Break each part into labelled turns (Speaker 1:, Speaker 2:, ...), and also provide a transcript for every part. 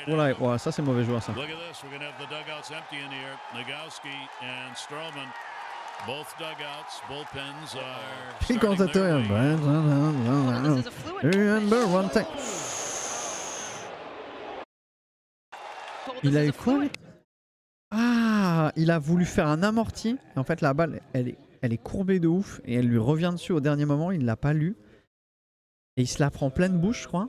Speaker 1: Oula, ouais, ça c'est mauvais joueur ça. Puis commentateur. Il a eu quoi? Ah, il a voulu faire un amorti. En fait, la balle, elle est courbée de ouf et elle lui revient dessus au dernier moment. Il l'a pas lu et il se la prend pleine bouche, je crois.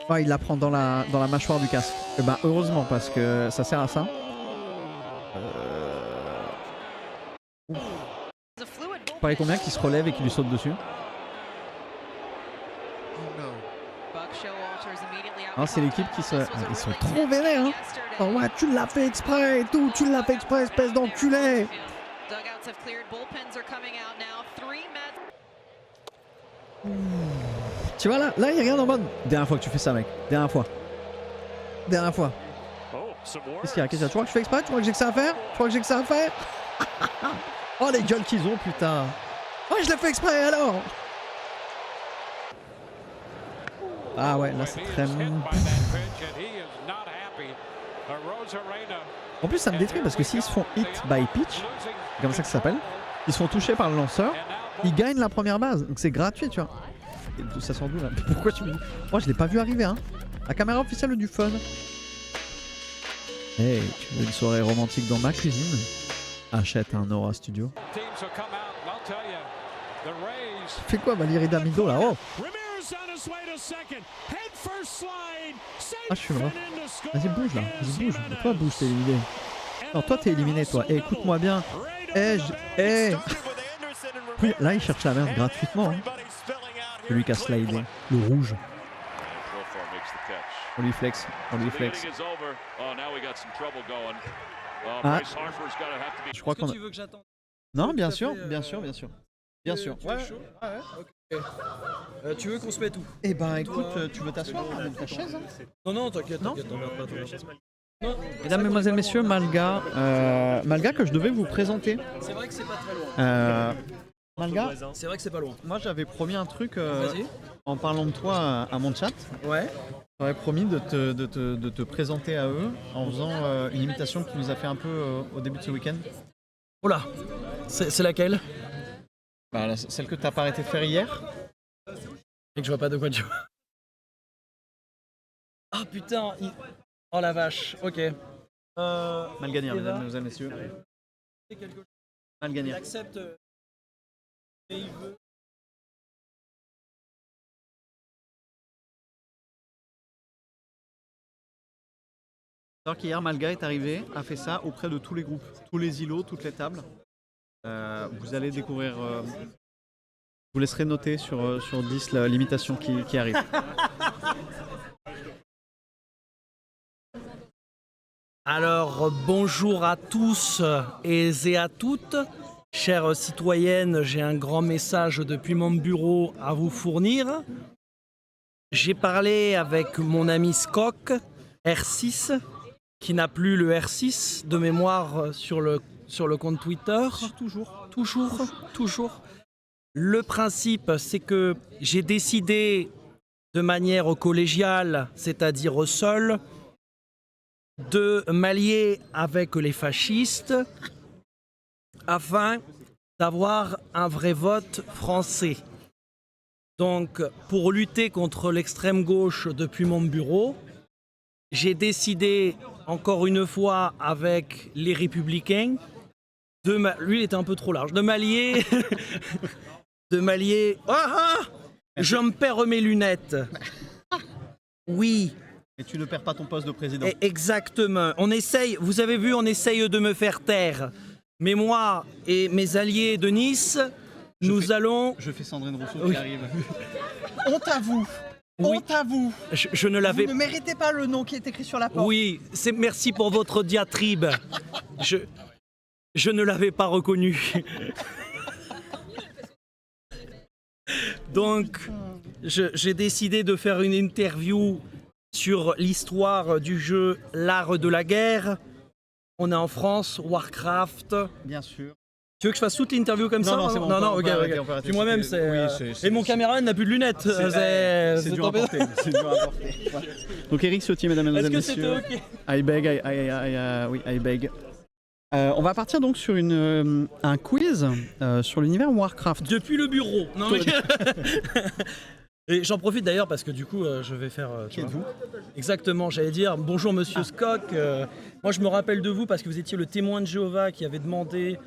Speaker 1: Ouais, il la prend dans la mâchoire du casque. Et bah heureusement parce que ça sert à ça. Pareil combien qu'il se relève et qu'il lui saute dessus. Ah, c'est l'équipe qui se... Ils sont trop vénères, hein. Oh ouais, tu l'as fait exprès et tout, tu l'as fait exprès, espèce d'enculé. Tu vois là, il y a rien en mode. Dernière fois que tu fais ça, mec. Dernière fois. Qu'est-ce qu'il y a? Tu crois que je fais exprès? Tu crois que j'ai que ça à faire? Oh les gueules qu'ils ont, putain. Oh, je l'ai fait exprès alors. Ah ouais, là c'est très... En plus ça me détruit parce que s'ils se font hit by pitch, c'est comme ça que ça s'appelle, ils se font toucher par le lanceur, ils gagnent la première base, donc c'est gratuit tu vois. Et ça sent d'où là? Pourquoi tu me dis? Moi je l'ai pas vu arriver hein. La caméra officielle du fun. Hey, tu veux une soirée romantique dans ma cuisine? Achète un Aura Studio. Fais quoi Valérie Damido là? Oh! Ah je suis mort. Vas-y bouge là, vas-y bouge. Toi bouge, t'es éliminé. Non toi t'es éliminé toi. Eh écoute-moi bien. Là il cherche la merde gratuitement. Hein. Celui qui a slidé. Le rouge. On lui flex. Ah. Je crois qu'on a... Non bien sûr. Bien sûr.
Speaker 2: Ouais. Okay. Tu veux qu'on se mette où? Eh ben écoute, tu veux t'asseoir avec ta chaise hein? Non, t'inquiète, t'emmerde pas.
Speaker 1: Mesdames, mesdemoiselles, messieurs, Malga que je devais vous présenter.
Speaker 2: C'est vrai que c'est pas très loin.
Speaker 1: Malga,
Speaker 2: c'est vrai que c'est pas loin.
Speaker 1: Moi j'avais promis un truc en parlant de toi à mon chat.
Speaker 2: Ouais.
Speaker 1: J'avais promis de te présenter à eux en faisant une imitation que tu nous as fait un peu au début de ce week-end.
Speaker 2: Oh là, c'est laquelle?
Speaker 1: Bah, celle que t'as pas arrêté de faire hier.
Speaker 2: Et que je vois pas de quoi tu vois. Ah putain Oh la vache, ok.
Speaker 1: Mal gagné, mesdames et messieurs. Mal gagné.
Speaker 2: Il accepte. Et il veut.
Speaker 1: Alors qu'hier, Malga est arrivé, a fait ça auprès de tous les groupes, tous les îlots, toutes les tables. Vous allez découvrir. Je vous laisserai noter sur 10 l'imitation qui arrive.
Speaker 2: Alors, bonjour à tous et à toutes. Chères citoyennes, j'ai un grand message depuis mon bureau à vous fournir. J'ai parlé avec mon ami Skok, R6, qui n'a plus le R6 de mémoire sur le compte Twitter. Toujours. Le principe, c'est que j'ai décidé de manière collégiale, c'est-à-dire seule, de m'allier avec les fascistes afin d'avoir un vrai vote français. Donc, pour lutter contre l'extrême gauche depuis mon bureau, j'ai décidé, encore une fois, avec les Républicains, lui, il était un peu trop large, de m'allier... Je me perds mes lunettes. Oui.
Speaker 1: Et tu ne perds pas ton poste de président.
Speaker 2: Exactement. On essaye, vous avez vu, on essaye de me faire taire. Mais moi et mes alliés de Nice, allons...
Speaker 1: Je fais Sandrine Rousseau qui arrive.
Speaker 3: Honte à vous.
Speaker 2: Oui.
Speaker 3: Honte à vous.
Speaker 2: Je ne l'avais...
Speaker 3: Vous ne méritez pas le nom qui est écrit sur la porte.
Speaker 2: Oui, merci pour votre diatribe. Je ne l'avais pas reconnu. Donc, j'ai décidé de faire une interview sur l'histoire du jeu L'Art de la Guerre. On est en France, Warcraft.
Speaker 1: Bien sûr.
Speaker 2: Tu veux que je fasse toute l'interview comme ça?
Speaker 1: Non, c'est bon.
Speaker 2: Non,
Speaker 1: on
Speaker 2: ok,
Speaker 1: peut arrêter,
Speaker 2: ok.
Speaker 1: on peut arrêter.
Speaker 2: Puis moi-même,
Speaker 1: Oui,
Speaker 2: Et mon caméraman n'a plus de lunettes.
Speaker 1: c'est dur à
Speaker 2: tombé.
Speaker 1: porter. C'est dur à porter. Voilà. Donc Eric Ciotti, mesdames et
Speaker 2: Est-ce que
Speaker 1: messieurs.
Speaker 2: c'était ok?
Speaker 1: I beg, oui, I beg. On va partir donc sur un quiz sur l'univers Warcraft.
Speaker 2: Depuis le bureau. Non, mais... Et j'en profite d'ailleurs parce que du coup, je vais faire.
Speaker 1: Qui êtes-vous?
Speaker 2: Exactement, j'allais dire bonjour Monsieur Scott. Moi, je me rappelle de vous parce que vous étiez le témoin de Jéhovah qui avait demandé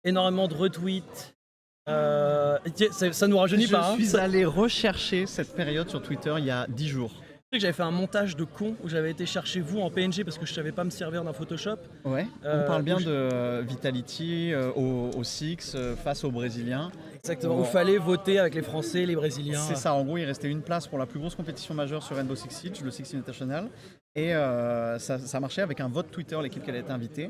Speaker 2: énormément de retweets. Ça nous rajeunit pas.
Speaker 1: Je suis allé rechercher cette période sur Twitter il y a 10 jours.
Speaker 2: Tu sais que j'avais fait un montage de con où j'avais été chercher vous en PNG parce que je savais pas me servir d'un Photoshop.
Speaker 1: Ouais. On parle bien de Vitality au Six face aux Brésiliens.
Speaker 2: Exactement,
Speaker 1: Bon.
Speaker 2: où fallait voter avec les Français, les Brésiliens.
Speaker 1: C'est ça, en gros, il restait une place pour la plus grosse compétition majeure sur Rainbow Six Siege, le Six Invitational. Et ça marchait avec un vote Twitter, l'équipe qui allait être invitée.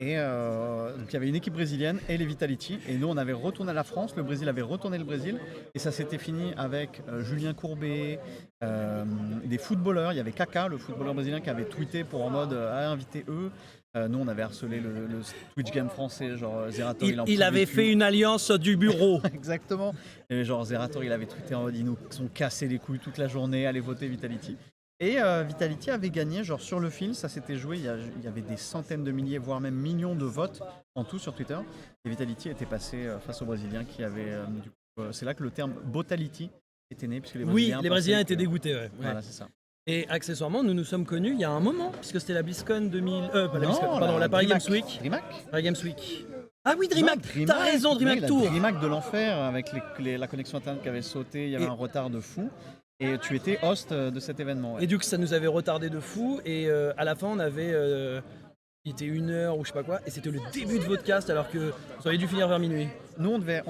Speaker 1: Et donc il y avait une équipe brésilienne et les Vitality. Et nous, on avait retourné à la France, le Brésil avait retourné le Brésil. Et ça s'était fini avec Julien Courbet, des footballeurs. Il y avait Kaka, le footballeur brésilien, qui avait tweeté pour en mode inviter eux. Nous, on avait harcelé le Twitch Game français, genre Zerator.
Speaker 2: Il avait fait une alliance du bureau.
Speaker 1: Exactement. Et genre Zerator, il avait tweeté en mode ils nous sont cassés les couilles toute la journée, allez voter Vitality. Et Vitality avait gagné, genre sur le fil, ça s'était joué, il y avait des centaines de milliers, voire même millions de votes en tout sur Twitter. Et Vitality était passé face aux Brésiliens qui avaient, du coup, c'est là que le terme Botality était né. Puisque
Speaker 2: Les Brésiliens étaient dégoûtés, ouais.
Speaker 1: Voilà, c'est ça.
Speaker 2: Et accessoirement, nous nous sommes connus il y a un moment, puisque c'était la BlizzCon 2000... la Paris
Speaker 1: DreamHack.
Speaker 2: Games Week.
Speaker 1: DreamHack.
Speaker 2: Paris Games Week. Ah oui, DreamHack,
Speaker 1: Non,
Speaker 2: t'as raison, DreamHack Tour.
Speaker 1: DreamHack de l'enfer, avec la connexion internet qui avait sauté, il y avait un retard de fou. Et tu étais host de cet événement. Ouais.
Speaker 2: Et du coup, ça nous avait retardé de fou. Et à la fin, on avait... il était 1h ou je sais pas quoi. Et c'était le début de votre cast, alors que ça aurait dû finir vers minuit.
Speaker 1: Nous, on devait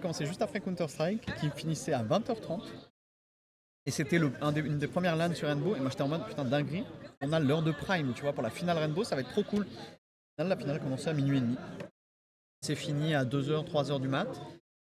Speaker 1: commencer juste après Counter-Strike, qui finissait à 20h30. Et c'était une des premières LAN sur Rainbow. Et moi, j'étais en mode, putain, dinguerie. On a l'heure de prime, tu vois, pour la finale Rainbow, ça va être trop cool. La finale commençait à minuit et demi. C'est fini à 2h, 3h du mat.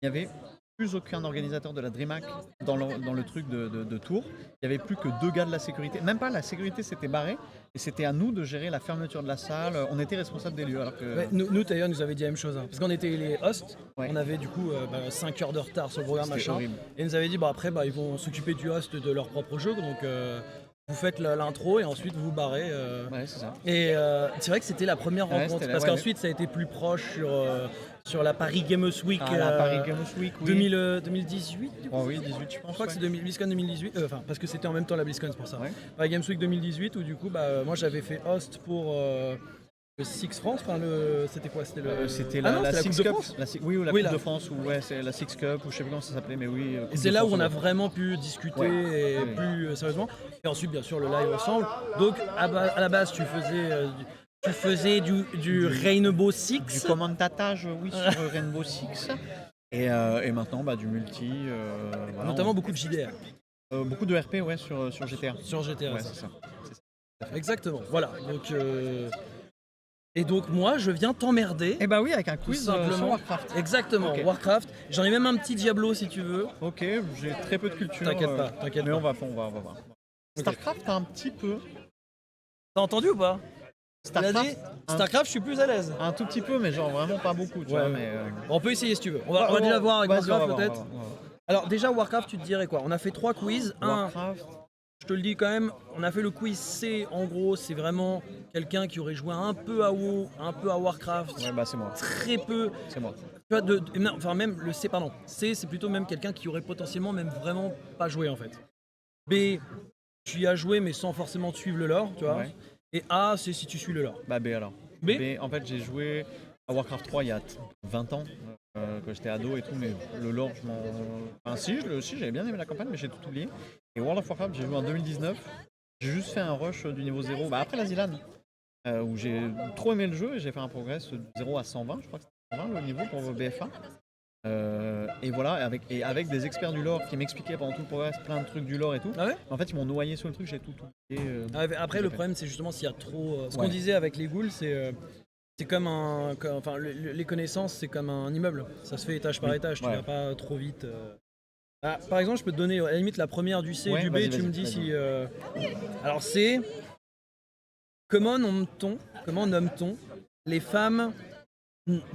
Speaker 1: Il y avait plus aucun organisateur de la DreamHack dans le truc de tour. Il n'y avait plus que 2 gars de la sécurité. Même pas, la sécurité s'était barrée. Et c'était à nous de gérer la fermeture de la salle. On était responsable des lieux. Alors que...
Speaker 2: Ouais, nous d'ailleurs, nous avait dit la même chose. Hein. Parce qu'on était les hosts.
Speaker 1: Ouais.
Speaker 2: On avait du coup 5 heures de retard sur le programme,
Speaker 1: C'était
Speaker 2: machin.
Speaker 1: horrible.
Speaker 2: Et ils nous avaient dit, après, ils vont s'occuper du host de leur propre jeu. Donc vous faites l'intro et ensuite vous vous barrez.
Speaker 1: Ouais, c'est ça.
Speaker 2: Et c'est vrai que c'était la première rencontre. Parce qu'ensuite, ça a été plus proche sur la Paris Games Week.
Speaker 1: La Paris Games Week, oui.
Speaker 2: 2018
Speaker 1: Oh oui, 18 je pense.
Speaker 2: Je crois que c'est BlizzCon 2018, parce que c'était en même temps la BlizzCon, c'est pour ça.
Speaker 1: Ouais.
Speaker 2: Paris Games Week 2018 où du coup moi j'avais fait host pour le Six France, c'était quoi?
Speaker 1: C'était
Speaker 2: la
Speaker 1: la
Speaker 2: Coupe
Speaker 1: Six
Speaker 2: de
Speaker 1: Cup.
Speaker 2: France.
Speaker 1: La Coupe de France, ou ouais, c'est la Six Cup, ou je sais plus comment ça s'appelait, mais oui.
Speaker 2: Et c'est là où on a vraiment pu discuter plus sérieusement. Et ensuite bien sûr le live ensemble. Donc à la base tu faisais du Rainbow Six.
Speaker 1: Du commentatage, oui, sur Rainbow Six. Et maintenant, du multi. Voilà,
Speaker 2: Notamment beaucoup de JDR.
Speaker 1: Beaucoup de RP, ouais, sur GTA.
Speaker 2: Sur GTA,
Speaker 1: Ouais,
Speaker 2: ça.
Speaker 1: c'est ça.
Speaker 2: Exactement, voilà. Donc, et donc moi, je viens t'emmerder.
Speaker 1: Et bah oui, avec un quiz
Speaker 2: simplement.
Speaker 1: sur Warcraft.
Speaker 2: Exactement,
Speaker 1: Ok.
Speaker 2: Warcraft. J'en ai même un petit Diablo si tu veux.
Speaker 1: Ok, j'ai très peu de culture.
Speaker 2: T'inquiète pas, t'inquiète
Speaker 1: mais
Speaker 2: pas.
Speaker 1: on va voir. Starcraft, un petit peu.
Speaker 2: T'as entendu ou pas? Il a dit, Starcraft, je suis plus à l'aise.
Speaker 1: Un tout petit peu, mais genre vraiment pas beaucoup, tu vois. Mais,
Speaker 2: On peut essayer si tu veux. On va déjà voir avec
Speaker 1: vas-y,
Speaker 2: Warcraft
Speaker 1: on va
Speaker 2: peut-être.
Speaker 1: voir.
Speaker 2: Alors déjà Warcraft, tu te dirais quoi? On a fait 3 quiz.
Speaker 1: Warcraft.
Speaker 2: Je te le dis quand même, on a fait le quiz C. En gros, c'est vraiment quelqu'un qui aurait joué un peu à WoW, un peu à Warcraft.
Speaker 1: Ouais, c'est moi.
Speaker 2: Très peu.
Speaker 1: C'est moi.
Speaker 2: Tu vois, même le C, pardon. C, c'est plutôt même quelqu'un qui aurait potentiellement même vraiment pas joué en fait. B, tu y as joué mais sans forcément suivre le lore, tu vois.
Speaker 1: Ouais.
Speaker 2: Et A, c'est si tu suis le lore.
Speaker 1: B alors.
Speaker 2: B,
Speaker 1: en fait, j'ai joué à Warcraft 3 il y a 20 ans, quand j'étais ado et tout, mais le lore, je m'en. Enfin, si, j'avais bien aimé la campagne, mais j'ai tout oublié. Et World of Warcraft, j'ai joué en 2019. J'ai juste fait un rush du niveau 0, après la Zilan, où j'ai trop aimé le jeu et j'ai fait un progress de 0 à 120, je crois que c'était 120 le niveau pour BFA. Et voilà, avec des experts du lore qui m'expliquaient pendant tout le progress plein de trucs du lore et tout.
Speaker 2: Ah ouais.
Speaker 1: En fait, ils m'ont noyé sur le truc, j'ai tout oublié.
Speaker 2: Après, le problème, c'est justement s'il y a trop. Ce qu'on disait avec les ghouls, c'est comme les connaissances, c'est comme un immeuble. Ça se fait étage par étage, tu vas pas trop vite. Par exemple, je peux te donner à la limite la première du C et du B, tu me dis si. Alors, C. Comment nomme-t-on les femmes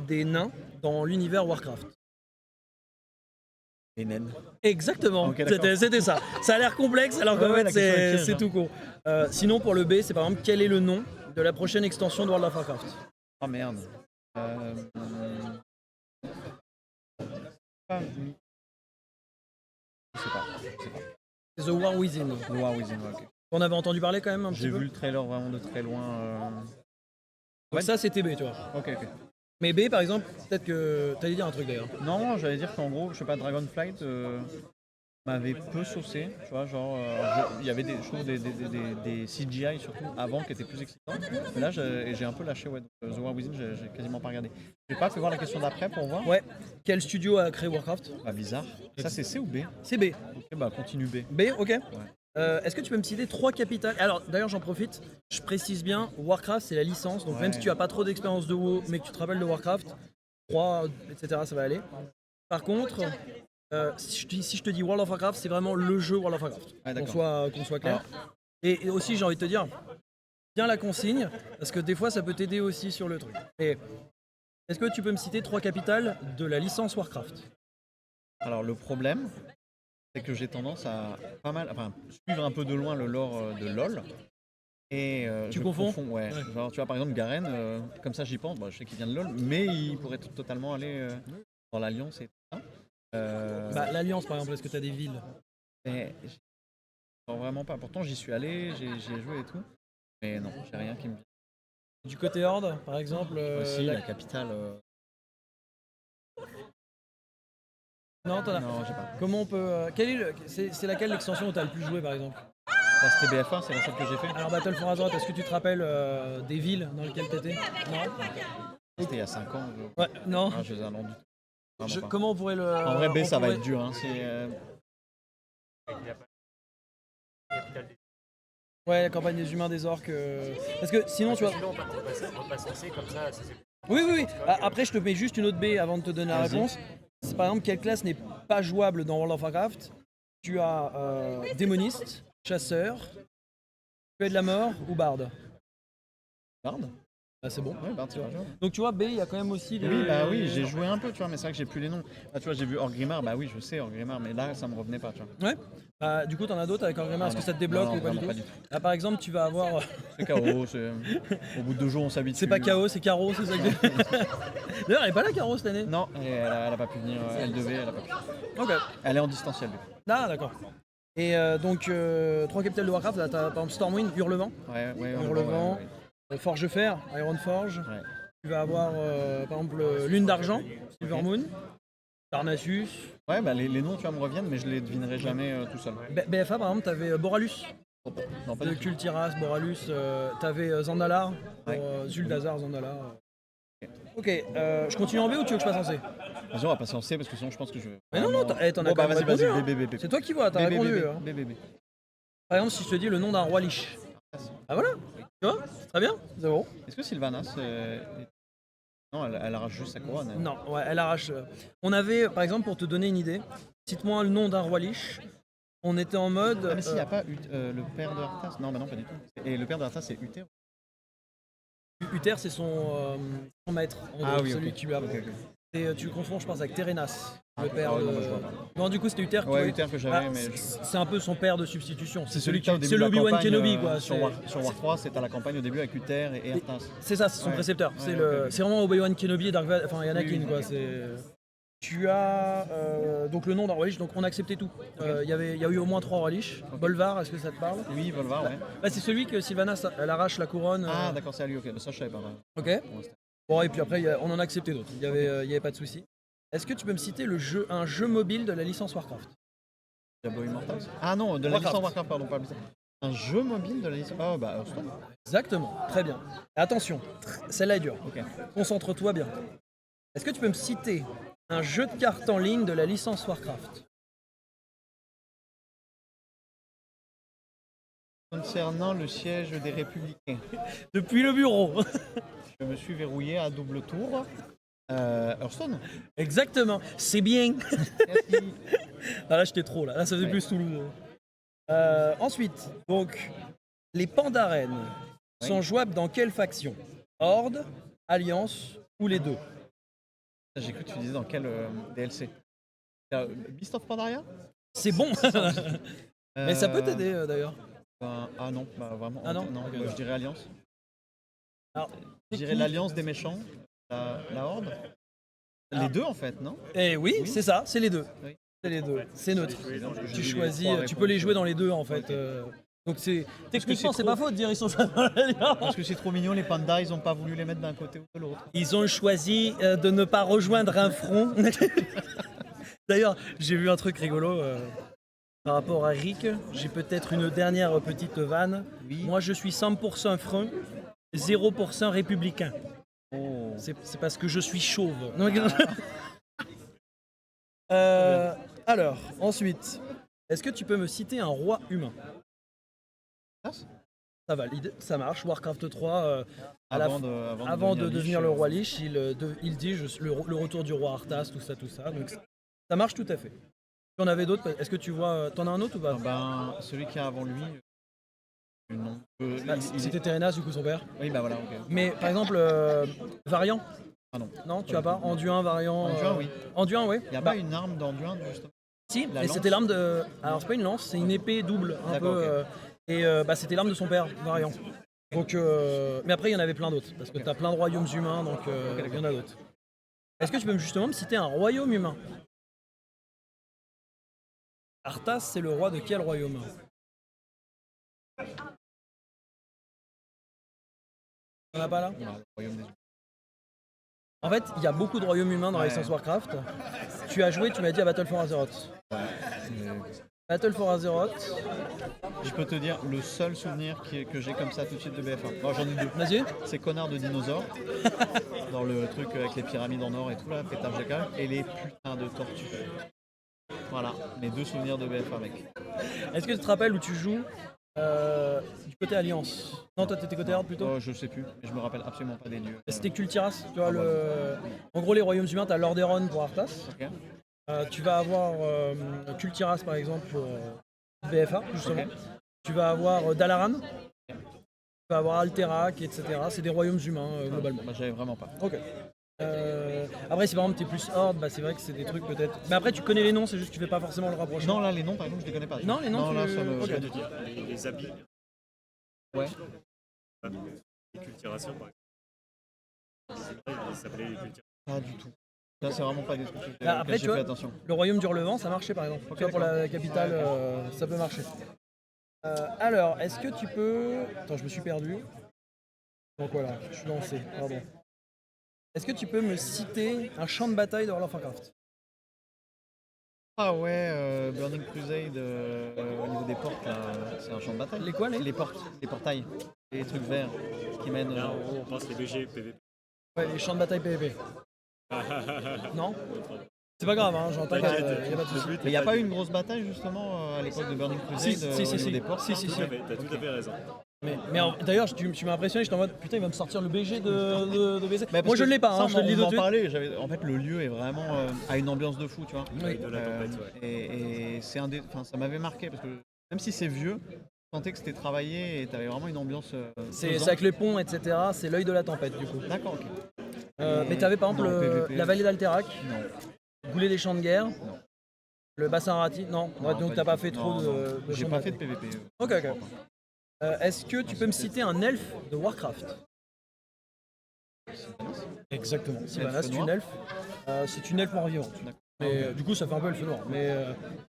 Speaker 2: des nains dans l'univers Warcraft.
Speaker 4: Les naines.
Speaker 2: Exactement,
Speaker 4: Ok, d'accord.
Speaker 2: c'était ça. Ça a l'air complexe alors qu'en
Speaker 4: Ouais,
Speaker 2: fait
Speaker 4: la question est piège,
Speaker 2: c'est
Speaker 4: hein.
Speaker 2: tout con. Sinon pour le B, c'est par exemple quel est le nom de la prochaine extension de World of Warcraft?
Speaker 4: Oh merde. Pas- Je sais pas.
Speaker 2: C'est The War Within.
Speaker 4: The War Within, ouais, ok.
Speaker 2: On avait entendu parler quand même un petit
Speaker 4: J'ai
Speaker 2: peu.
Speaker 4: vu le trailer vraiment de très loin.
Speaker 2: Donc ça c'était B, tu vois.
Speaker 4: Ok.
Speaker 2: Mais B par exemple, peut-être que t'allais dire un truc d'ailleurs.
Speaker 4: Non, j'allais dire qu'en gros, je sais pas, Dragonflight m'avait peu saucé, tu vois, genre, il y avait je trouve des CGI surtout avant qui étaient plus excitants. Mais là, j'ai un peu lâché, ouais. The War Within, j'ai quasiment pas regardé. J'ai pas fait voir la question d'après pour voir.
Speaker 2: Ouais. Quel studio a créé Warcraft?
Speaker 4: Bah bizarre. Ça c'est C ou B?
Speaker 2: C'est B.
Speaker 4: Ok, bah continue B.
Speaker 2: B, ok. Est-ce que tu peux me citer 3 capitales? Alors d'ailleurs j'en profite, je précise bien, Warcraft c'est la licence, donc même si tu as pas trop d'expérience de WoW mais que tu te rappelles de Warcraft, 3, etc. ça va aller. Par contre, si je te dis World of Warcraft, c'est vraiment le jeu World of Warcraft,
Speaker 4: Ouais, d'accord.
Speaker 2: qu'on soit clair. Et aussi j'ai envie de te dire, bien la consigne, parce que des fois ça peut t'aider aussi sur le truc. Et est-ce que tu peux me citer 3 capitales de la licence Warcraft?
Speaker 4: Alors le problème, c'est que j'ai tendance à suivre un peu de loin le lore de LoL. Et
Speaker 2: Tu
Speaker 4: je
Speaker 2: confonds
Speaker 4: ouais.
Speaker 2: Ouais.
Speaker 4: Genre, tu vois, par exemple, Garen, comme ça j'y pense, bah, je sais qu'il vient de LoL, mais il pourrait totalement aller dans l'Alliance et tout ça.
Speaker 2: Bah, l'Alliance par exemple, est-ce que tu as des villes?
Speaker 4: Mais genre, vraiment pas. Pourtant, j'y suis allé, j'ai joué et tout. Mais non, j'ai rien qui me vient.
Speaker 2: Du côté Horde par exemple
Speaker 4: Aussi, la capitale.
Speaker 2: Non, t'en as.
Speaker 4: Non, j'ai pas.
Speaker 2: Comment on peut. C'est laquelle l'extension où t'as le plus joué par exemple?
Speaker 4: Là, c'était BF1, c'est la seule que j'ai fait.
Speaker 2: Alors Battle for Azeroth, est-ce que tu te rappelles des villes dans lesquelles t'étais? Non.
Speaker 4: C'était il y a 5 ans.
Speaker 2: Ouais, non.
Speaker 4: Ah, je les ai non du tout. Vraiment pas.
Speaker 2: Comment on pourrait le.
Speaker 4: En vrai, B,
Speaker 2: on
Speaker 4: ça va
Speaker 2: pourrait-
Speaker 4: être dur. Hein. C'est,
Speaker 2: Ouais, la campagne des humains, des orques. Parce que sinon, tu vois.
Speaker 5: On passe en C comme ça, c'est
Speaker 2: Oui, oui, oui. Après, je te mets juste une autre B avant de te donner la
Speaker 4: Vas-y.
Speaker 2: réponse. C'est par exemple, quelle classe n'est pas jouable dans World of Warcraft? Tu as démoniste, chasseur, tuer de la mort ou barde?
Speaker 4: Garde.
Speaker 2: Ah, c'est bon.
Speaker 4: Ouais, Bard, c'est pas joueur.
Speaker 2: Donc tu vois, B, il y a quand même aussi des.
Speaker 4: Oui, bah oui, j'ai joué un peu, tu vois, mais c'est vrai que j'ai plus les noms. Là, tu vois, j'ai vu Orgrimmar, bah oui, je sais Orgrimmar, mais là, ça me revenait pas, tu vois.
Speaker 2: Ouais. Bah, du coup, t'en as d'autres avec Orgrimmar. Est-ce que ça te débloque
Speaker 4: Non,
Speaker 2: ou pas du
Speaker 4: vraiment
Speaker 2: tout?
Speaker 4: pas du tout.
Speaker 2: Là, par exemple, tu vas avoir.
Speaker 4: C'est KO, au bout de 2 jours, on s'habitue.
Speaker 2: C'est pas KO, c'est Caro, c'est ça que. D'ailleurs, elle est pas là, Caro, cette année?
Speaker 4: Non, elle a pas pu venir, elle devait, elle a pas pu.
Speaker 2: Ok.
Speaker 4: Elle est en distanciel, du coup.
Speaker 2: Ah, d'accord. Et donc, 3 capitales de Warcraft, là, t'as par exemple Stormwind, Hurlevent,
Speaker 4: Ouais,
Speaker 2: Hurlevent,
Speaker 4: ouais.
Speaker 2: Forgefer, Ironforge.
Speaker 4: Ouais.
Speaker 2: Tu vas avoir par exemple Lune d'Argent, Silvermoon, Darnassus.
Speaker 4: Ouais, bah les noms, tu vois, me reviennent, mais je les devinerai jamais tout seul.
Speaker 2: BFA, par exemple, t'avais Boralus,
Speaker 4: Non, pas
Speaker 2: de
Speaker 4: du tout.
Speaker 2: Kultiras, Boralus. T'avais Zandalar,
Speaker 4: Ouais.
Speaker 2: Zuldazar, Zandalar. Ok, je continue en B ou tu veux que je passe en C?
Speaker 4: Vas-y, on va passer en C parce que sinon, je pense que je vais.
Speaker 2: Mais non, non, t'en as
Speaker 4: Bon,
Speaker 2: quand
Speaker 4: bah
Speaker 2: même
Speaker 4: vas-y,
Speaker 2: répondu, hein.
Speaker 4: vas-y, B.
Speaker 2: C'est toi qui vois, t'as répondu. Hein.
Speaker 4: B.
Speaker 2: Par exemple, si je te dis le nom d'un roi liche. Ah voilà, tu vois, très bien, 0.
Speaker 4: Est-ce que Sylvanas. Non, elle arrache juste sa couronne. elle.
Speaker 2: Non, ouais, elle arrache. On avait, par exemple, pour te donner une idée, cite-moi le nom d'un roi liche. On était en mode.
Speaker 4: Ah, mais s'il n'y a pas le père de Arthas. Non, bah non, pas du tout. Et le père de Arthas, c'est Uther.
Speaker 2: Uther, c'est son maître, en
Speaker 4: Ah
Speaker 2: gros,
Speaker 4: oui,
Speaker 2: celui
Speaker 4: ok.
Speaker 2: qui lui a.
Speaker 4: Ok, ok.
Speaker 2: Et tu confonds, je pense, avec Terenas, le père
Speaker 4: ouais,
Speaker 2: de.
Speaker 4: non, moi, je vois pas.
Speaker 2: Non, du coup, c'était Uther.
Speaker 4: Ouais,
Speaker 2: tu
Speaker 4: Uther que j'avais,
Speaker 2: vois.
Speaker 4: mais.
Speaker 2: C'est un peu son père de substitution.
Speaker 4: C'est celui qui, au début
Speaker 2: c'est
Speaker 4: de la
Speaker 2: l'Obi-Wan
Speaker 4: campagne,
Speaker 2: Kenobi, quoi.
Speaker 4: Sur War 3, c'est à la campagne au début avec Uther et Arthas.
Speaker 2: C'est ça, c'est son
Speaker 4: Ouais.
Speaker 2: précepteur.
Speaker 4: Ouais,
Speaker 2: c'est
Speaker 4: ok.
Speaker 2: c'est vraiment Obi-Wan Kenobi et Dark Vador, enfin et Anakin,
Speaker 4: Oui,
Speaker 2: quoi.
Speaker 4: ok.
Speaker 2: Tu as donc le nom d'un roi liche, donc on a accepté tout. Il y a eu au moins 3 rois liches. Bolvar, est-ce que ça te parle?
Speaker 4: Oui, Volvar, ouais.
Speaker 2: Bah, c'est celui que Sylvanas, elle arrache la couronne.
Speaker 4: Ah, d'accord, c'est à lui, ok. Bah, ça, je savais pas. Ouais.
Speaker 2: Ok.
Speaker 4: Bon, c'était-
Speaker 2: Bon, et puis après, on en a accepté d'autres. Il y avait pas de souci. Est-ce que tu peux me citer un jeu mobile de la licence Warcraft?
Speaker 4: Diablo Immortal. Ah non, de la
Speaker 2: Warcraft.
Speaker 4: licence Warcraft, pardon, pas Blizzard. Un jeu mobile de la licence. Ah, bah, Hearthstone.
Speaker 2: Exactement, très bien. Attention, celle-là est dure.
Speaker 4: Ok.
Speaker 2: Concentre-toi bien. Est-ce que tu peux me citer un jeu de cartes en ligne de la licence Warcraft?
Speaker 4: Concernant le siège des Républicains,
Speaker 2: Depuis le bureau.
Speaker 4: je me suis verrouillé à double tour. Hearthstone.
Speaker 2: Exactement, c'est bien.
Speaker 4: Merci.
Speaker 2: Ah là, j'étais trop là. Là, ça faisait
Speaker 4: Ouais.
Speaker 2: plus Toulouse. Ensuite, donc, les Pandaren sont jouables dans quelle faction? Horde, Alliance ou les deux?
Speaker 4: J'ai cru que tu disais dans quel DLC. Beast of Pandaria.
Speaker 2: C'est bon. Mais ça peut t'aider d'ailleurs.
Speaker 4: Ah non, bah vraiment.
Speaker 2: Ah non,
Speaker 4: Moi,
Speaker 2: ok.
Speaker 4: je dirais Alliance.
Speaker 2: Alors,
Speaker 4: Je dirais l'Alliance des méchants, la Horde. Les deux en fait, non?
Speaker 2: Et oui,
Speaker 4: Oui.
Speaker 2: c'est ça, c'est les deux.
Speaker 4: Oui.
Speaker 2: C'est les deux. C'est neutre.
Speaker 4: J'ai
Speaker 2: Tu
Speaker 4: vu les
Speaker 2: choisis,
Speaker 4: trois
Speaker 2: tu peux les
Speaker 4: réponses.
Speaker 2: jouer dans les deux en fait.
Speaker 4: Ok.
Speaker 2: Donc c'est techniquement c'est
Speaker 4: trop-
Speaker 2: pas faux de dire ils sont dans l'alliance.
Speaker 4: Parce que c'est trop mignon, les pandas, ils ont pas voulu les mettre d'un côté ou de l'autre.
Speaker 2: Ils ont choisi de ne pas rejoindre un front. D'ailleurs, j'ai vu un truc rigolo par rapport à Rick. J'ai peut-être une dernière petite vanne.
Speaker 4: Oui.
Speaker 2: Moi, je suis 100% front, 0% républicain.
Speaker 4: Oh.
Speaker 2: C'est parce que je suis chauve. Non, alors, ensuite, est-ce que tu peux me citer un roi humain? Ça valide, ça marche. Warcraft 3, avant de devenir le roi Lich, il dit le retour du roi Arthas, tout ça. Donc ça marche tout à fait. Tu en avais d'autres? Est-ce que tu vois, t'en as un autre ou pas?
Speaker 4: Ben, celui qui a avant lui. Non.
Speaker 2: C'était Terenas, du coup son père.
Speaker 4: Oui, bah voilà, ok.
Speaker 2: Mais par exemple, Variant?
Speaker 4: Ah non.
Speaker 2: Non, tu as pas? Anduin, Variant.
Speaker 4: Anduin, oui.
Speaker 2: Anduin, oui.
Speaker 4: Il n'y a pas une arme d'Anduin, justement.
Speaker 2: Si,
Speaker 4: La
Speaker 2: et
Speaker 4: lance.
Speaker 2: c'était l'arme de. Alors c'est pas une lance, c'est une épée double, un
Speaker 4: D'accord,
Speaker 2: peu. C'était l'arme de son père, Variant. Donc, mais après il y en avait plein d'autres, parce que tu as plein de royaumes humains, donc il y en a d'autres. Est-ce que tu peux justement me citer un royaume humain? Arthas, c'est le roi de quel royaume? On a pas là?
Speaker 4: Le royaume des
Speaker 2: En fait, il y a beaucoup de royaumes humains dans la
Speaker 4: Ouais.
Speaker 2: licence Warcraft. Tu as joué, tu m'as dit à Battle for Azeroth. Battle for Azeroth,
Speaker 4: Je peux te dire, le seul souvenir que j'ai comme ça tout de suite de BF1. Non, j'en ai deux.
Speaker 2: vas-y.
Speaker 4: Ces connards de dinosaures, dans le truc avec les pyramides en or et tout là, pétage de câble, et les putains de tortues. Voilà, mes deux souvenirs de BF1, mec.
Speaker 2: Est-ce que tu te rappelles où tu joues du côté Alliance? Non, toi t'étais côté Horde plutôt?
Speaker 4: Oh, je sais plus, mais je me rappelle absolument pas des lieux.
Speaker 2: C'était Kultiras, tu vois, en gros les royaumes humains, t'as Lordaeron pour Arthas.
Speaker 4: Ok.
Speaker 2: Tu vas avoir Kultiras par exemple pour BFA, justement.
Speaker 4: Ok.
Speaker 2: Tu vas avoir Dalaran. Tu vas avoir Alterac, etc. C'est des royaumes humains globalement.
Speaker 4: Bah, j'avais vraiment pas.
Speaker 2: Ok. Après, si par exemple t'es plus Horde, bah, c'est vrai que c'est des trucs peut-être. Mais après, tu connais les noms, c'est juste que tu fais pas forcément le rapprochement.
Speaker 4: Non, là, les noms, par exemple, je les connais pas.
Speaker 2: Non, les noms,
Speaker 4: là,
Speaker 2: tu-
Speaker 4: ça me...
Speaker 2: ok.
Speaker 5: Je viens de dire, les habits,
Speaker 4: Ouais.
Speaker 5: les culturations, par exemple. C'est vrai, ils s'appelaient les culturations.
Speaker 4: Pas du tout. Là, c'est vraiment pas des trucs
Speaker 2: Bah, après,
Speaker 4: auxquels
Speaker 2: tu
Speaker 4: j'ai fait
Speaker 2: vois,
Speaker 4: attention.
Speaker 2: le royaume du relevant, ça marchait par exemple.
Speaker 4: Ok,
Speaker 2: Tu vois, pour la
Speaker 4: d'accord.
Speaker 2: capitale, ça peut marcher. Alors, est-ce que tu peux. Attends, je me suis perdu. Donc voilà, je suis lancé, pardon. Est-ce que tu peux me citer un champ de bataille de World of Warcraft?
Speaker 4: Ah ouais, Burning Crusade, au niveau des portes, là, c'est un champ de bataille.
Speaker 2: Les quoi, les
Speaker 4: portes, les portails, les trucs verts qui mènent...
Speaker 5: Là, en gros, on pense les BG, PVP.
Speaker 2: Ouais, les champs de bataille PvP. Non? C'est pas grave, hein, j'entends, y a pas de souci.
Speaker 4: Mais il n'y a pas eu une grosse bataille justement à l'époque de Burning Crusade
Speaker 2: Si,
Speaker 4: au
Speaker 2: si,
Speaker 4: niveau
Speaker 2: si.
Speaker 4: des portes?
Speaker 2: Si, si, si.
Speaker 5: T'as tout à fait raison.
Speaker 2: D'ailleurs, tu m'as impressionné, j'étais en mode putain, il va me sortir le BG de BZ.
Speaker 4: Bah, parce
Speaker 2: Moi je
Speaker 4: que
Speaker 2: ne l'ai pas,
Speaker 4: ça,
Speaker 2: hein, je te le dis tout de
Speaker 4: on en
Speaker 2: suite.
Speaker 4: parlait, en fait le lieu est vraiment a une ambiance de fou, tu vois.
Speaker 2: Oui.
Speaker 5: De la tempête, ouais.
Speaker 4: Et c'est ça m'avait marqué parce que même si c'est vieux, je sentais que c'était travaillé et t'avais vraiment une ambiance.
Speaker 2: C'est
Speaker 4: pesante.
Speaker 2: avec les ponts, etc. C'est l'œil de la tempête du coup.
Speaker 4: D'accord, ok.
Speaker 2: Mais t'avais par exemple
Speaker 4: Non, PVP.
Speaker 2: la vallée d'Alterac,
Speaker 4: Non.
Speaker 2: Goulet des champs de guerre, le bassin Rati. Non, ouais, donc t'as pas fait trop
Speaker 4: non,
Speaker 2: de
Speaker 4: J'ai
Speaker 2: champs
Speaker 4: pas fait de
Speaker 2: bataille.
Speaker 4: PVP.
Speaker 2: Ok, ok. Est-ce que tu peux me citer un elfe de Warcraft? Exactement. Sylvanas, c'est
Speaker 4: noir.
Speaker 2: une elfe. C'est une elfe mort-vivante.
Speaker 4: D'accord.
Speaker 2: Mais du coup, ça fait un peu elfe noir. Mais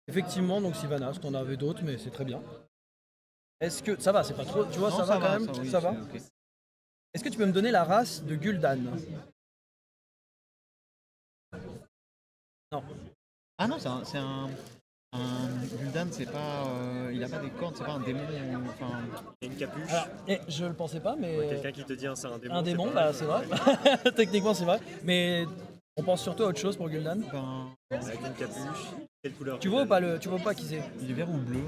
Speaker 2: effectivement, donc Sylvanas, t'en avais d'autres, mais c'est très bien. Est-ce que ça va? C'est pas trop. Tu vois,
Speaker 4: Non,
Speaker 2: ça va quand même.
Speaker 4: oui,
Speaker 2: Ça va.
Speaker 4: c'est ok.
Speaker 2: Est-ce que tu peux me donner la race de Gul'dan? Non.
Speaker 4: Ah non, c'est un Gul'dan, c'est pas. Il a pas des cornes, c'est pas un démon. Enfin,
Speaker 5: Il y a une capuche.
Speaker 2: Alors, je le pensais pas, mais
Speaker 5: Quelqu'un qui te dit c'est un démon.
Speaker 2: un démon,
Speaker 5: c'est
Speaker 2: bah
Speaker 5: pareil.
Speaker 2: c'est vrai. Techniquement, c'est vrai. Mais on pense surtout à autre chose pour Gul'dan.
Speaker 4: ben,
Speaker 5: Avec une capuche. Quelle couleur
Speaker 2: Tu vois ou pas tu vois pas qui c'est?
Speaker 4: il est vert ou bleu?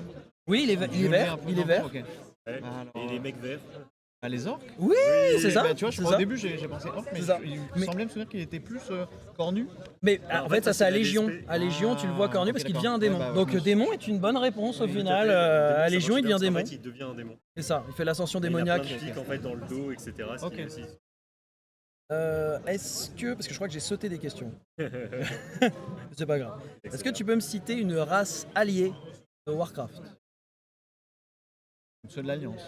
Speaker 2: Oui, il est
Speaker 4: Violet,
Speaker 2: vert.
Speaker 4: un peu,
Speaker 2: Il est
Speaker 4: non,
Speaker 2: vert.
Speaker 4: ok.
Speaker 5: Ouais.
Speaker 4: Alors,
Speaker 5: Et les mecs verts.
Speaker 4: Ah, les orques?
Speaker 2: Oui, c'est ça.
Speaker 4: Bah, tu vois,
Speaker 2: c'est
Speaker 4: au
Speaker 2: ça.
Speaker 4: début j'ai pensé orque, mais
Speaker 2: C'est ça.
Speaker 4: il
Speaker 2: Mais-
Speaker 4: semblait me souvenir qu'il était plus cornu.
Speaker 2: Mais
Speaker 5: Bah,
Speaker 2: en
Speaker 5: en
Speaker 2: fait,
Speaker 5: fait,
Speaker 2: ça c'est à
Speaker 5: c'est la
Speaker 2: Légion.
Speaker 5: DSP.
Speaker 2: À Légion, tu le vois cornu
Speaker 4: ok,
Speaker 2: parce qu'il
Speaker 4: d'accord.
Speaker 2: devient un démon.
Speaker 4: Ouais, bah,
Speaker 2: Donc
Speaker 4: je me suis-
Speaker 2: démon est une bonne réponse au
Speaker 5: Oui,
Speaker 2: final.
Speaker 5: tout à fait.
Speaker 2: À
Speaker 5: Démon, ça
Speaker 2: Légion, il
Speaker 5: marche bien
Speaker 2: devient
Speaker 5: parce qu'en
Speaker 2: démon.
Speaker 5: fait, il devient un démon.
Speaker 2: C'est ça. Il fait l'ascension
Speaker 5: Et il a plein
Speaker 2: démoniaque.
Speaker 5: de pics en fait dans le dos, etc. ce qui
Speaker 4: Ok.
Speaker 5: est aussi-
Speaker 2: Est-ce que, parce que je crois que j'ai sauté des questions, c'est pas grave. Est-ce que tu peux me citer une race alliée de Warcraft?
Speaker 4: Ceux de l'Alliance.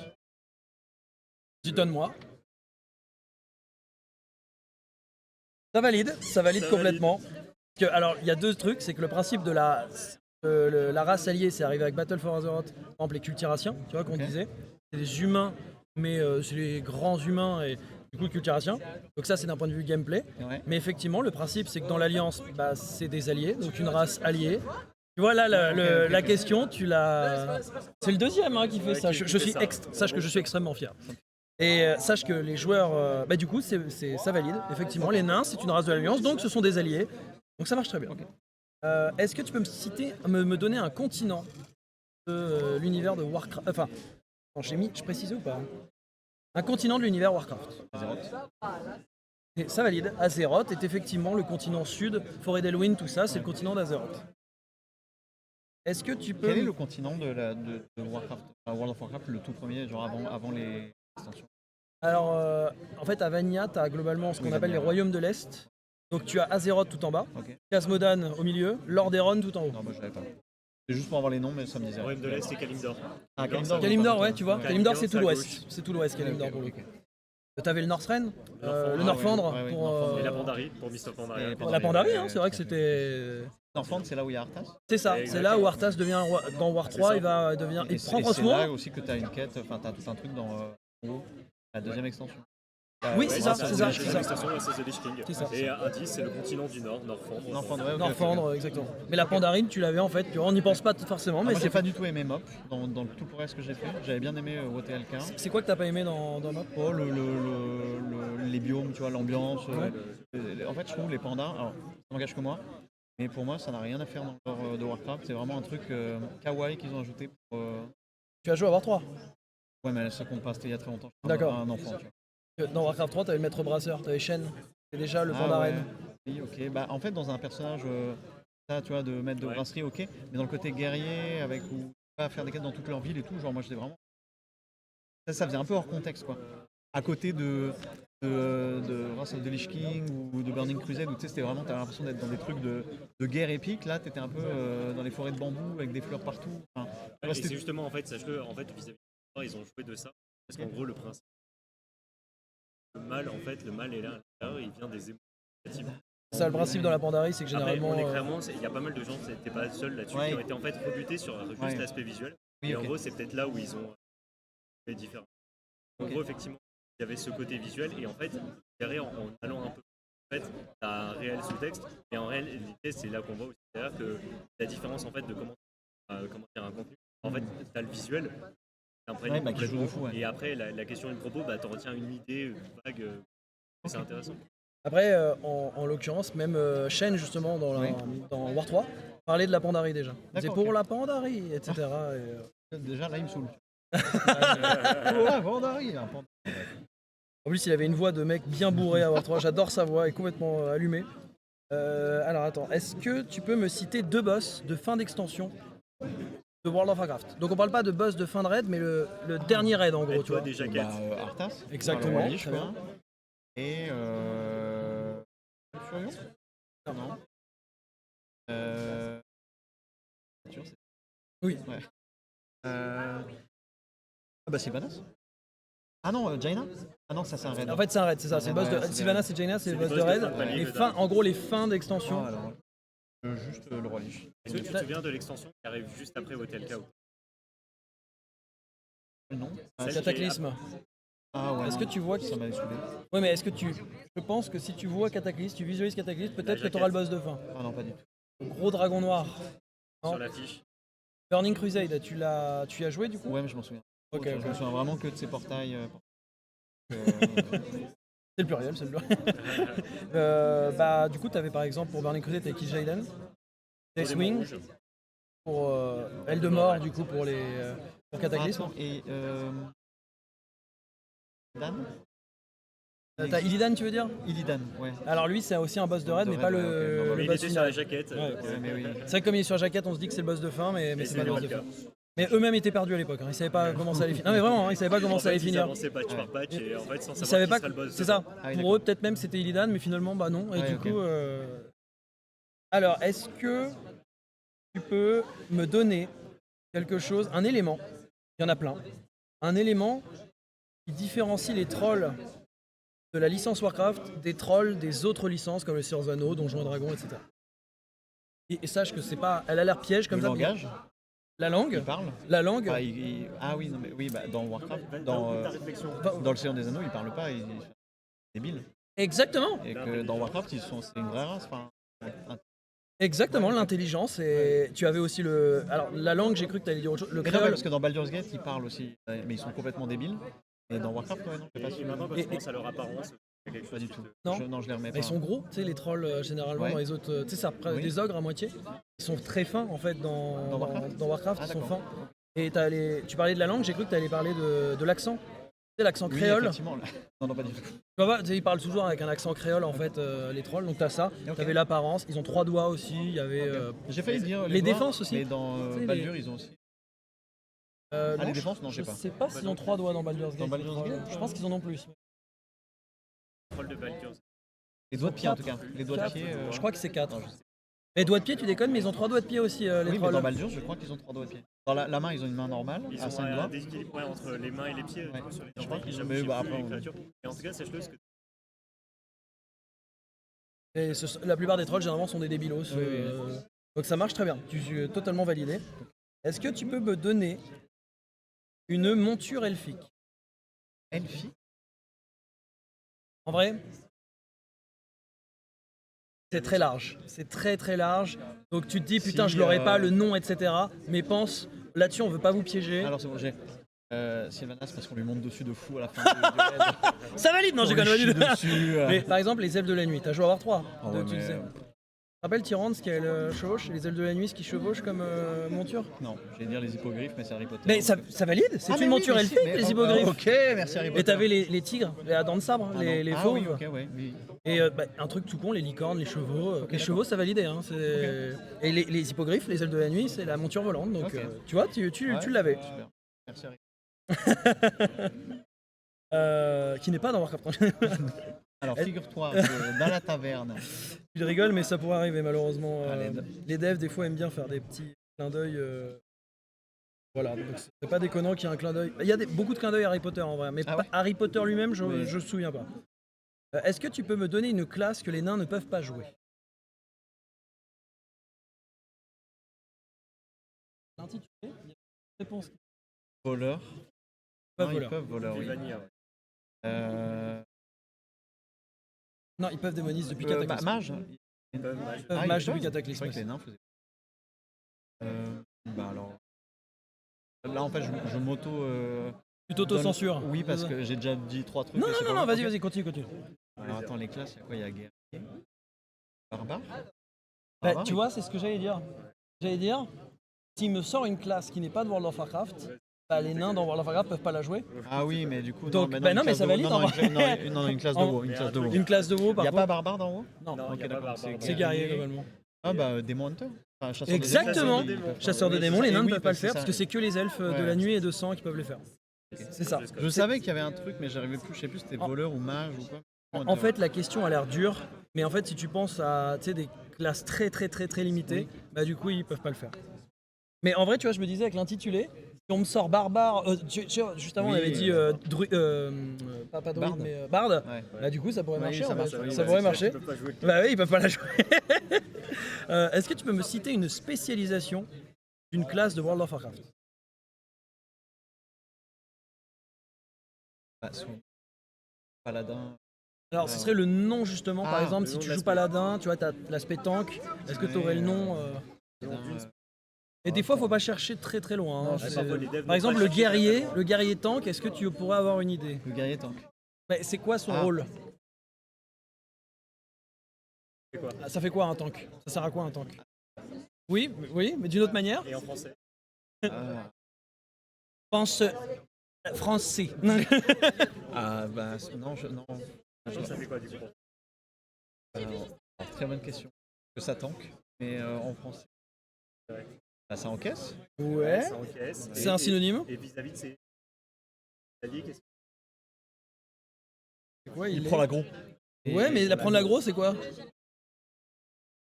Speaker 2: Donne-moi. Ça valide complètement. Alors, il y a deux trucs, c'est que le principe de la race alliée, c'est arrivé avec Battle for Azeroth, par exemple les cultiraciens, tu vois qu'on disait. C'est des humains, mais c'est les grands humains et du coup cultiraciens. Donc ça, c'est d'un point de vue gameplay.
Speaker 4: Ouais.
Speaker 2: Mais effectivement, le principe, c'est que dans l'Alliance, bah, c'est des alliés, donc une race alliée. Tu vois là, la question, tu l'as... C'est le deuxième qui fait ça. Sache que je suis extrêmement fier. Et sache que les joueurs, du coup, ça valide. Effectivement, les nains, c'est une race de l'Alliance, donc ce sont des alliés. Donc ça marche très bien. Est-ce que tu peux me donner un continent de l'univers de Warcraft? Enfin, je précisais ou pas? Un continent de l'univers Warcraft.
Speaker 4: Azeroth.
Speaker 2: Et ça valide. Azeroth est effectivement le continent sud, Forêt d'Elwyn, tout ça, c'est le continent d'Azeroth. Est-ce que tu peux...
Speaker 4: Quel est le continent de Warcraft, World of Warcraft, le tout premier, genre avant les extensions?
Speaker 2: Alors, en fait, à Vanilla, tu as globalement ce qu'on appelle les royaumes de l'Est. Donc tu as Azeroth tout en bas, Khazmodan au milieu, Lordaeron tout en haut.
Speaker 4: Non, moi je savais pas. C'est juste pour avoir les noms, mais ça me disait.
Speaker 5: Royaume de l'Est et Kalimdor.
Speaker 4: Ah, Kalimdor.
Speaker 2: Kalimdor, ouais, tu vois. Kalimdor, c'est tout
Speaker 5: à
Speaker 2: l'ouest. C'est tout l'ouest, Kalimdor pour le coup. T'avais le Northrend, le Northrend pour...
Speaker 5: Et la Pandarie pour Mist of Pandaria.
Speaker 2: La Pandarie, c'est vrai que c'était...
Speaker 4: Northrend, c'est là où il y a Arthas.
Speaker 2: C'est ça, c'est là où Arthas devient roi. Dans War 3, il prend
Speaker 4: C'est
Speaker 2: franchement...
Speaker 4: là aussi que tu as une quête, enfin tu as tout un truc dans la deuxième extension.
Speaker 2: Oui, c'est ça, c'est ça.
Speaker 5: L'extension, c'est The Lich King.
Speaker 2: C'est ça.
Speaker 5: Et Indis, c'est le continent du Nord, Norfandre.
Speaker 2: Norfandre, exactement. Mais la Pandarine, tu l'avais en fait, on n'y pense pas forcément, mais
Speaker 4: moi
Speaker 2: c'est
Speaker 4: j'ai pas du tout aimé MOP dans tout le reste que j'ai fait. J'avais bien aimé OTLK.
Speaker 2: C'est quoi que t'as pas aimé dans Mop?
Speaker 4: Oh, les biomes, tu vois, l'ambiance. En fait, je trouve les pandas, alors ça n'engage que moi, mais pour moi ça n'a rien à faire dans le lore de Warcraft. C'est vraiment un truc kawaii qu'ils ont ajouté pour.
Speaker 2: Tu as joué à War 3?
Speaker 4: Ouais, mais ça compte pas, c'était il y a très longtemps.
Speaker 2: D'accord.
Speaker 4: Un enfant, tu vois.
Speaker 2: Dans Warcraft 3, t'avais le maître brasseur, t'avais Shen, c'est déjà le Pandaren.
Speaker 4: Ouais. Oui, ok. Bah, en fait, dans un personnage, ça, tu vois, de maître de brasserie, ok. Mais dans le côté guerrier, avec où tu vas faire des quêtes dans toute leur ville et tout, genre, moi, j'étais vraiment. Ça faisait un peu hors contexte, quoi. À côté de Wrath of the Lich King ou de Burning Crusade, où tu sais, c'était vraiment, t'avais l'impression d'être dans des trucs de guerre épique. Là, t'étais un peu dans les forêts de bambou avec des fleurs partout. Enfin,
Speaker 5: et c'est justement, en fait, sache-le, en fait, vis-à-vis de ils ont joué de ça. Parce qu'en gros, le principe. Le mal est là à l'intérieur, il vient des émotions.
Speaker 2: C'est ça le principe dans la Pandarie, c'est que généralement.
Speaker 5: Après, on est clairement, il y a pas mal de gens, t'es pas seul là-dessus, qui ont été en fait rebutés sur juste l'aspect visuel. Et en gros, c'est peut-être là où ils ont fait différent. En gros, effectivement, il y avait ce côté visuel, et en fait, derrière, en allant un peu, en fait, t'as un réel sous-texte, et en réalité, c'est là qu'on voit aussi derrière que la différence en fait de comment faire un contenu. En fait, t'as le visuel.
Speaker 4: Qui joue de fou,
Speaker 5: Et après, la question et le propos, t'en retiens une idée vague. C'est intéressant.
Speaker 2: Après, en l'occurrence, même Shen, justement, dans War 3, parlait de la Pandarie déjà. C'est pour la Pandarie, etc.
Speaker 4: Déjà, là, il me saoule. Pour la Pandarie.
Speaker 2: En plus, il avait une voix de mec bien bourré à War 3. J'adore sa voix, elle est complètement allumée. Alors, attends, est-ce que tu peux me citer 2 boss de fin d'extension de World of Warcraft? Donc on parle pas de boss de fin de raid, mais le dernier raid en gros, tu vois.
Speaker 5: Des jaquettes.
Speaker 4: Arthas.
Speaker 2: Exactement.
Speaker 4: Je crois. Et Furion. Non.
Speaker 2: Oui.
Speaker 4: Ouais. Ah bah Sylvanas. Ah non, Jaina. Ah non, ça c'est un raid.
Speaker 2: En fait c'est un raid, c'est ça. C'est le boss de Sylvanas et Jaina, c'est le boss de raid. En gros les fins d'extension.
Speaker 4: Juste le roi Lich.
Speaker 5: Est-ce que tu te souviens de l'extension qui arrive juste après OTLK?
Speaker 4: Non.
Speaker 2: Cataclysme.
Speaker 4: Ah ouais.
Speaker 2: Est-ce que tu vois
Speaker 4: ça m'avait saoulé.
Speaker 2: Ouais, mais est-ce que je pense que si tu vois Cataclysme, tu visualises Cataclysme, peut-être que tu auras le boss de fin.
Speaker 4: Ah non, pas du tout.
Speaker 2: Gros dragon noir.
Speaker 5: Sur l'affiche.
Speaker 2: Burning Crusade, tu y as joué du coup?
Speaker 4: Ouais, mais je m'en souviens.
Speaker 2: Ok.
Speaker 4: Je me souviens vraiment que de ces portails.
Speaker 2: C'est le pluriel, c'est le pluriel. Du coup, tu avais par exemple pour Burning Crusade, t'avais Kill Jaden, Deathwing, pour Eldemort, du coup, pour Cataclysme.
Speaker 4: Et Dan.
Speaker 2: T'as Illidan, tu veux dire?
Speaker 4: Illidan, ouais.
Speaker 2: Alors lui, c'est aussi un boss de raid, mais pas le
Speaker 5: Mais il
Speaker 2: boss
Speaker 5: était sur
Speaker 2: final.
Speaker 5: la jaquette.
Speaker 2: Ouais.
Speaker 4: Mais oui.
Speaker 2: C'est vrai que comme il est sur la jaquette, on se dit que c'est le boss de fin, mais c'est pas le boss de fin. Mais eux-mêmes étaient perdus à l'époque, hein. Ils savaient pas comment ça allait finir. Non mais vraiment, hein, ils savaient pas comment ça allait
Speaker 5: Ils
Speaker 2: finir.
Speaker 5: avançaient patch par patch et en fait sans
Speaker 2: Ils
Speaker 5: savoir
Speaker 2: savaient
Speaker 5: qui
Speaker 2: pas,
Speaker 5: sera le boss.
Speaker 2: c'est ça.
Speaker 4: Ah oui,
Speaker 2: Pour eux, peut-être même c'était Illidan, mais finalement, bah non. Et
Speaker 4: Ouais,
Speaker 2: du
Speaker 4: ok.
Speaker 2: coup, alors, est-ce que tu peux me donner quelque chose, un élément, il y en a plein, un élément qui différencie les trolls de la licence Warcraft des trolls des autres licences comme le Seigneur des Anneaux, Donjons et Dragons, etc. Et sache que c'est pas, elle a l'air piège comme
Speaker 4: Le
Speaker 2: ça.
Speaker 4: langage,
Speaker 2: La langue,
Speaker 4: il parle.
Speaker 2: la langue.
Speaker 4: Ah, ah oui, non, mais oui, bah, dans Warcraft, dans le Seigneur des Anneaux, il parle pas, il est débile.
Speaker 2: Exactement.
Speaker 4: Et que dans Warcraft, c'est une vraie race. Enfin,
Speaker 2: Exactement, l'intelligence. Et tu avais aussi le. Alors, la langue, j'ai cru que tu allais dire autre chose. Le
Speaker 4: mais non,
Speaker 2: créole.
Speaker 4: parce que dans Baldur's Gate, ils parlent aussi, mais ils sont complètement débiles. Et dans Warcraft, ouais, non, je sais pas si
Speaker 5: Et maintenant, quand tu penses à leur apparence, c'est quelque
Speaker 4: pas
Speaker 5: chose
Speaker 4: du
Speaker 5: qui
Speaker 4: tout.
Speaker 5: te-
Speaker 2: Non.
Speaker 4: Je les remets
Speaker 2: Bah,
Speaker 4: pas.
Speaker 2: ils sont gros, tu sais, les trolls généralement
Speaker 4: Ouais.
Speaker 2: dans les autres. Tu sais, ça représente
Speaker 4: Oui.
Speaker 2: des ogres à moitié. Ils sont très fins en fait
Speaker 4: Dans Warcraft
Speaker 2: dans Warcraft,
Speaker 4: Ah,
Speaker 2: ils sont
Speaker 4: d'accord.
Speaker 2: fins. Et tu parlais de la langue, j'ai cru que tu allais parler de l'accent. Tu sais, l'accent
Speaker 4: Oui,
Speaker 2: créole.
Speaker 4: effectivement. Là. Non, pas du tout.
Speaker 2: Tu vois, tu sais, ils parlent toujours avec un accent créole en fait, les trolls. Donc t'as ça,
Speaker 4: Ok.
Speaker 2: t'avais l'apparence. Ils ont 3 doigts aussi. Il y avait.
Speaker 4: J'ai failli dire
Speaker 2: les
Speaker 4: doigts,
Speaker 2: défenses aussi.
Speaker 4: Mais dans
Speaker 2: Tu sais, les-
Speaker 4: Baldur, ils ont aussi.
Speaker 2: non,
Speaker 4: les défenses, non, je sais pas.
Speaker 2: Je sais pas s'ils ont 3 doigts dans Baldur's Gate.
Speaker 4: Dans Baldur's
Speaker 2: les trolls.
Speaker 4: Gate,
Speaker 2: Je pense qu'ils en ont plus.
Speaker 5: troll de Baldur's.
Speaker 4: Les doigts de pied, en tout cas. Les doigts de
Speaker 2: 4.
Speaker 4: pied.
Speaker 2: Je crois que c'est 4.
Speaker 4: non, je sais.
Speaker 2: Les doigts de pied, tu déconnes, mais ils ont 3 doigts de pied aussi, les
Speaker 4: Oui, mais
Speaker 2: trolls.
Speaker 4: dans Baldur, je crois qu'ils ont 3 doigts de pied. Dans la main, ils ont une main normale,
Speaker 5: Ils
Speaker 4: à
Speaker 5: ont
Speaker 4: 5
Speaker 5: un
Speaker 4: doigts.
Speaker 5: déséquilibre entre les mains et les pieds
Speaker 4: Ouais.
Speaker 5: sur les
Speaker 4: Je crois
Speaker 5: orteils.
Speaker 4: qu'ils ont-
Speaker 5: J'avoue,
Speaker 4: mais
Speaker 5: j'ai
Speaker 4: bah,
Speaker 5: plus
Speaker 4: après,
Speaker 5: les
Speaker 4: on-
Speaker 5: créatures. Et en tout cas, sache-le, ce que
Speaker 2: Et la plupart des trolls, généralement, sont des débilos.
Speaker 4: Oui, oui.
Speaker 2: Donc ça marche très bien. Tu es totalement validé. Est-ce que tu peux me donner une monture elfique?
Speaker 4: Elfie.
Speaker 2: En vrai, c'est très large. C'est très très large. Donc tu te dis, putain,
Speaker 4: Si,
Speaker 2: je l'aurais pas, le nom, etc. Mais pense, là-dessus, on veut pas vous piéger.
Speaker 4: Alors c'est bon, j'ai. Sylvanas, parce qu'on lui monte dessus de fou à la fin du raid.
Speaker 2: Ça valide, non, j'ai quand même validé.
Speaker 4: dessus.
Speaker 2: Mais par exemple, les ailes de la nuit, t'as joué à avoir 3
Speaker 4: Ah ouais, mais-
Speaker 2: Tu te rappelles Tyrande, ce qu'elle chevauche, les ailes de la nuit, ce qui chevauche comme monture?
Speaker 4: Non, j'allais dire les hippogriffes, mais c'est Harry Potter.
Speaker 2: Mais ça valide, c'est
Speaker 4: Ah, mais
Speaker 2: une
Speaker 4: oui,
Speaker 2: monture
Speaker 4: mais si,
Speaker 2: elfique,
Speaker 4: mais-
Speaker 2: les hippogriffes.
Speaker 4: Ok, merci Harry Potter.
Speaker 2: Et t'avais les tigres, les dents de sabre,
Speaker 4: Ah,
Speaker 2: les
Speaker 4: non. Ah
Speaker 2: fauves.
Speaker 4: oui, ok, ouais, oui.
Speaker 2: Et un truc tout con, les licornes, les chevaux. Les chevaux, ça validait. Hein, et les hippogriffes, les ailes de la nuit, c'est la monture volante. Donc
Speaker 4: Ok.
Speaker 2: tu vois, tu
Speaker 4: Ouais,
Speaker 2: l'avais.
Speaker 4: Super. Merci Harry.
Speaker 2: Qui n'est pas dans Warcraft.
Speaker 4: Alors figure-toi que dans la taverne.
Speaker 2: Je rigole, mais ça pourrait arriver malheureusement.
Speaker 4: Ah,
Speaker 2: Les devs, des fois, aiment bien faire des petits clins d'œil. Voilà, donc c'est pas déconnant qu'il y ait un clin d'œil. Il y a beaucoup de clins d'œil Harry Potter en vrai, mais
Speaker 4: Ah
Speaker 2: pas
Speaker 4: ouais
Speaker 2: Harry Potter lui-même, je
Speaker 4: Oui.
Speaker 2: me souviens pas. Est-ce que tu peux me donner une classe que les nains ne peuvent pas jouer? L'intitulé, il y a une réponse.
Speaker 4: Voleur.
Speaker 2: Pas
Speaker 4: Non,
Speaker 2: voleur.
Speaker 4: ils peuvent voleur,
Speaker 5: les
Speaker 4: oui.
Speaker 5: vanilles, ouais.
Speaker 2: Non, ils peuvent démoniser depuis
Speaker 4: Bah,
Speaker 2: Cataclysme.
Speaker 4: mage.
Speaker 2: Ils peuvent
Speaker 4: Ah, ils
Speaker 2: mage depuis
Speaker 4: peuvent
Speaker 2: Cataclysme.
Speaker 4: C'est vrai que les nains faisaient. Bah alors. Là en fait je m'auto.
Speaker 2: Tu t'auto-censures.
Speaker 4: Oui parce que j'ai déjà dit 3 trucs.
Speaker 2: Non,
Speaker 4: et
Speaker 2: non,
Speaker 4: c'est
Speaker 2: non,
Speaker 4: pas
Speaker 2: non,
Speaker 4: bon.
Speaker 2: vas-y,
Speaker 4: Ok.
Speaker 2: vas-y, continue.
Speaker 4: Alors attends les classes, il y a quoi? Il y a guerrier. Barbare.
Speaker 2: Bah,
Speaker 4: Barbare,
Speaker 2: tu vois, c'est ce que j'allais dire. J'allais dire, s'il me sort une classe qui n'est pas de World of Warcraft, bah, les nains dans World of Warcraft peuvent pas la jouer.
Speaker 4: Ah oui mais du coup.
Speaker 2: Donc,
Speaker 4: non,
Speaker 2: bah
Speaker 4: une
Speaker 2: non, mais
Speaker 4: classe
Speaker 2: ça
Speaker 4: de WoW.
Speaker 2: valide,
Speaker 4: Non,
Speaker 2: en vrai.
Speaker 4: non, une classe de WoW. Une classe de WoW.
Speaker 2: Une classe de WoW,
Speaker 4: Il
Speaker 2: par
Speaker 4: n'y a
Speaker 2: contre.
Speaker 4: pas barbare dans WoW?
Speaker 2: Non,
Speaker 5: Non, il
Speaker 4: Ok,
Speaker 5: y a pas
Speaker 4: d'accord,
Speaker 5: barbare.
Speaker 2: c'est guerrier globalement.
Speaker 4: Ah bah Demon Hunter. Enfin, chasseur de
Speaker 2: Exactement.
Speaker 4: démons.
Speaker 2: Chasseurs de
Speaker 4: Oui,
Speaker 2: démons,
Speaker 4: c'est
Speaker 2: les
Speaker 4: ça.
Speaker 2: nains
Speaker 4: Et
Speaker 2: ne
Speaker 4: oui,
Speaker 2: peuvent pas le
Speaker 4: c'est
Speaker 2: faire
Speaker 4: ça.
Speaker 2: parce que c'est que les elfes de
Speaker 4: Ouais.
Speaker 2: la nuit et de sang qui peuvent le faire. C'est ça.
Speaker 4: Je savais qu'il y avait un truc mais j'arrivais plus, je sais plus si c'était voleur ou mage ou quoi.
Speaker 2: En fait, la question a l'air dure, mais en fait, si tu penses à des classes très limitées, bah du coup, ils peuvent pas le faire. Mais en vrai, tu vois, je me disais avec l'intitulé, si on me sort barbare, juste avant, on
Speaker 4: Oui,
Speaker 2: avait dit pas druide,
Speaker 4: Barde.
Speaker 2: mais barde.
Speaker 4: Ouais.
Speaker 2: Bah du coup, ça pourrait
Speaker 4: Oui,
Speaker 2: marcher.
Speaker 4: ça
Speaker 2: en
Speaker 4: marche,
Speaker 2: fait.
Speaker 4: oui,
Speaker 2: Ça
Speaker 4: bah,
Speaker 2: pourrait
Speaker 5: Ils
Speaker 2: marcher.
Speaker 5: peuvent pas jouer.
Speaker 2: Bah oui, ils peuvent pas la jouer. Est-ce que tu peux me citer une spécialisation d'une classe de World of Warcraft?
Speaker 4: Bah, paladin.
Speaker 2: Alors, ce serait le nom justement, par
Speaker 4: Ah,
Speaker 2: exemple,
Speaker 5: le
Speaker 2: si
Speaker 5: nom
Speaker 2: tu
Speaker 5: de
Speaker 2: joues
Speaker 5: l'aspect.
Speaker 2: paladin, tu vois, t'as l'aspect tank, est-ce que tu aurais le nom Et des fois, faut pas chercher très loin. hein.
Speaker 5: Ouais,
Speaker 2: C'est-
Speaker 5: parfois, les devs
Speaker 2: Par
Speaker 5: n'ont
Speaker 2: exemple,
Speaker 5: pas
Speaker 2: le
Speaker 5: cherché
Speaker 2: guerrier tank, est-ce que tu pourrais avoir une idée?
Speaker 4: Le guerrier tank.
Speaker 2: Bah, c'est quoi son
Speaker 4: Ah.
Speaker 2: rôle?
Speaker 5: C'est quoi
Speaker 2: Ça fait quoi un tank? Ça sert à quoi un tank? Oui, mais d'une autre manière.
Speaker 5: Et en français
Speaker 4: Ah.
Speaker 2: Pense français.
Speaker 4: Ah bah non, non.
Speaker 5: Ça fait quoi du coup
Speaker 4: Alors, très bonne question. Que ça tank, mais en français. Là, ça encaisse.
Speaker 2: Ouais.
Speaker 5: Ça encaisse.
Speaker 2: C'est un synonyme.
Speaker 5: Et vis-à-vis de ses alliés, qu'est-ce que
Speaker 2: Ouais,
Speaker 4: Il prend l'aggro.
Speaker 2: Ouais, mais la prendre l'aggro, c'est quoi?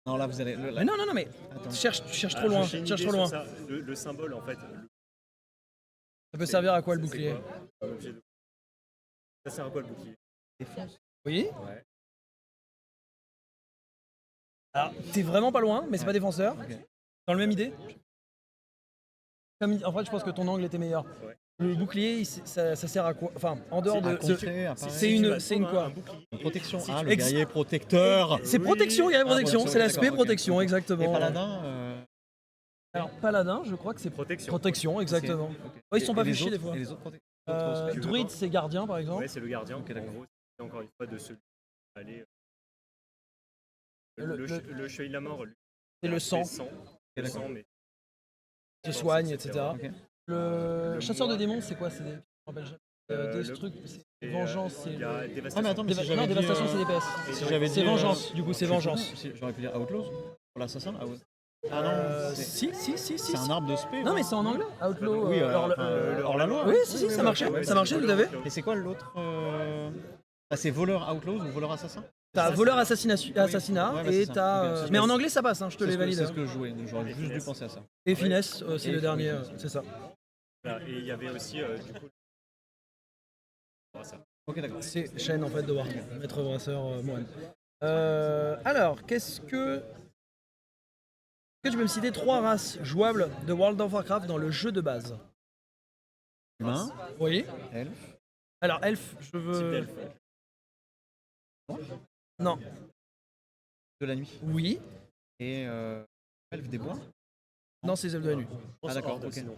Speaker 4: Non, là, vous allez.
Speaker 2: Mais non, mais
Speaker 4: Attends.
Speaker 2: tu cherches trop loin.
Speaker 5: J'ai une
Speaker 2: Cherche
Speaker 5: idée
Speaker 2: trop loin.
Speaker 5: sur ça. Le symbole, en fait.
Speaker 2: Ça peut servir à quoi le
Speaker 5: c'est
Speaker 2: bouclier?
Speaker 5: quoi Ça sert à quoi le bouclier?
Speaker 4: Défense.
Speaker 2: Oui.
Speaker 5: Ouais.
Speaker 2: Alors, t'es vraiment pas loin, mais c'est pas défenseur.
Speaker 4: Ok.
Speaker 2: Dans le même idée. En fait, je pense que ton angle était meilleur.
Speaker 5: Ouais.
Speaker 2: Le bouclier, ça sert à quoi? Enfin, en dehors de.
Speaker 4: À contrer, à
Speaker 2: c'est
Speaker 4: parer.
Speaker 2: une quoi?
Speaker 5: Un bouclier.
Speaker 4: Une protection.
Speaker 5: Si
Speaker 4: Ah,
Speaker 5: tu-
Speaker 4: le guerrier protecteur.
Speaker 2: C'est
Speaker 5: Oui.
Speaker 2: protection, il y a protection.
Speaker 4: protection,
Speaker 2: C'est l'aspect
Speaker 4: d'accord, ok.
Speaker 2: protection, exactement.
Speaker 4: Et paladin.
Speaker 2: Alors, paladin, je crois que c'est
Speaker 5: Protection.
Speaker 2: protection, exactement.
Speaker 4: Ok.
Speaker 2: Ouais, ils sont
Speaker 4: Et
Speaker 2: pas
Speaker 4: les
Speaker 2: fait chier
Speaker 4: autres-
Speaker 2: des fois.
Speaker 4: Et les autres protections.
Speaker 5: tu veux
Speaker 2: Druide,
Speaker 5: voir
Speaker 2: c'est gardien, par exemple.
Speaker 5: Ouais, c'est le gardien.
Speaker 4: Ok,
Speaker 5: En
Speaker 4: d'accord.
Speaker 5: gros, c'est encore une fois de celui qui va aller.
Speaker 2: Le-
Speaker 5: Le chevalier de la mort, lui,
Speaker 2: C'est le sang,
Speaker 5: Le
Speaker 4: d'accord.
Speaker 5: sang, mais
Speaker 2: se soigne, etc.
Speaker 4: Ok.
Speaker 2: Le chasseur de démons, c'est quoi? C'est des... je me rappelle jamais. Des
Speaker 5: le-
Speaker 2: trucs, c'est
Speaker 5: et,
Speaker 2: vengeance,
Speaker 5: il
Speaker 2: c'est.
Speaker 5: y a
Speaker 4: Ah,
Speaker 5: dévastation.
Speaker 4: mais attends, mais si
Speaker 2: Non,
Speaker 4: j'avais dit,
Speaker 2: dévastation, c'est DPS.
Speaker 4: si j'avais
Speaker 2: C'est
Speaker 4: dit,
Speaker 2: vengeance, du coup, c'est
Speaker 4: je suis
Speaker 2: vengeance.
Speaker 4: con, j'aurais pu dire Outlaws pour l'assassin. Ah non,
Speaker 2: Si.
Speaker 4: c'est un arbre de spé.
Speaker 2: Non, mais c'est en anglais, Outlaw.
Speaker 4: Oui,
Speaker 2: alors,
Speaker 4: hors la loi.
Speaker 2: oui, si, ça marchait, ça marchait, tout à fait.
Speaker 4: Et c'est quoi l'autre Ah, c'est voleur Outlaws ou voleur assassin?
Speaker 2: T'as voleur assassinat
Speaker 4: Ouais, bah,
Speaker 2: et
Speaker 4: c'est ça.
Speaker 2: t'as.
Speaker 4: Ok,
Speaker 2: Mais en anglais, ça passe, hein, je te l'ai validé.
Speaker 4: C'est ce que je jouais, donc j'aurais juste dû penser à ça.
Speaker 2: Et finesse, c'est
Speaker 4: Et
Speaker 2: le dernier,
Speaker 4: finesse.
Speaker 2: c'est ça.
Speaker 5: Voilà, et il y avait aussi, du coup. Ça.
Speaker 4: Ok, d'accord.
Speaker 2: C'est chaîne en fait de Warhammer, maître brasseur Mohan. Alors, qu'est-ce que tu peux me citer 3 races jouables de World of Warcraft dans le jeu de base?
Speaker 4: Humain,
Speaker 2: Oui.
Speaker 4: elfe,
Speaker 2: Alors, elfe, je
Speaker 5: Type
Speaker 2: veux.
Speaker 5: d'elfe.
Speaker 2: Non.
Speaker 4: de la nuit.
Speaker 2: Oui.
Speaker 4: Et elfe des bois.
Speaker 2: Non, c'est les elfes de la nuit.
Speaker 4: Ah, d'accord,
Speaker 5: Horde,
Speaker 4: ok.
Speaker 5: sinon.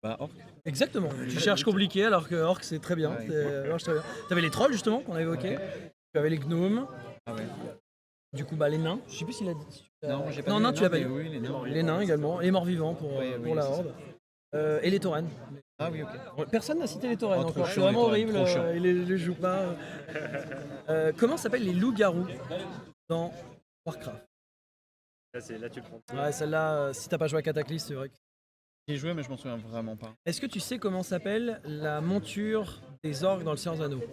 Speaker 4: Bah, orc.
Speaker 2: Exactement. Tu cherches compliqué alors que Orc c'est très bien.
Speaker 4: Ouais.
Speaker 2: Ça marche très bien. T'avais les trolls justement qu'on a évoqué. Tu avais les gnomes.
Speaker 4: Ah ouais.
Speaker 2: Du coup, bah les nains. Je sais plus s'il a dit.
Speaker 4: Non, j'ai pas
Speaker 2: Non,
Speaker 4: dit
Speaker 2: non,
Speaker 4: les
Speaker 2: tu l'as
Speaker 4: nains,
Speaker 2: pas
Speaker 4: mais
Speaker 2: dit.
Speaker 4: Oui, les nains.
Speaker 2: Les nains également. Et morts-vivants pour
Speaker 4: Oui,
Speaker 2: la
Speaker 4: c'est ça.
Speaker 2: horde. Et les taurennes.
Speaker 4: Ah oui, ok.
Speaker 2: Personne n'a cité les taurennes
Speaker 4: Oh, trop
Speaker 2: encore. C'est
Speaker 4: chiant,
Speaker 2: vraiment
Speaker 4: les taurennes,
Speaker 2: horrible.
Speaker 4: trop chiant.
Speaker 2: Ils les jouent pas. Comment s'appellent les loups-garous dans Warcraft?
Speaker 5: Là, tu le prends.
Speaker 2: Ouais, celle-là, si t'as pas joué à Cataclysme, c'est vrai.
Speaker 4: J'y ai joué, mais je m'en souviens vraiment pas.
Speaker 2: Est-ce que tu sais comment s'appelle la monture des orques dans le Seigneur des Anneaux?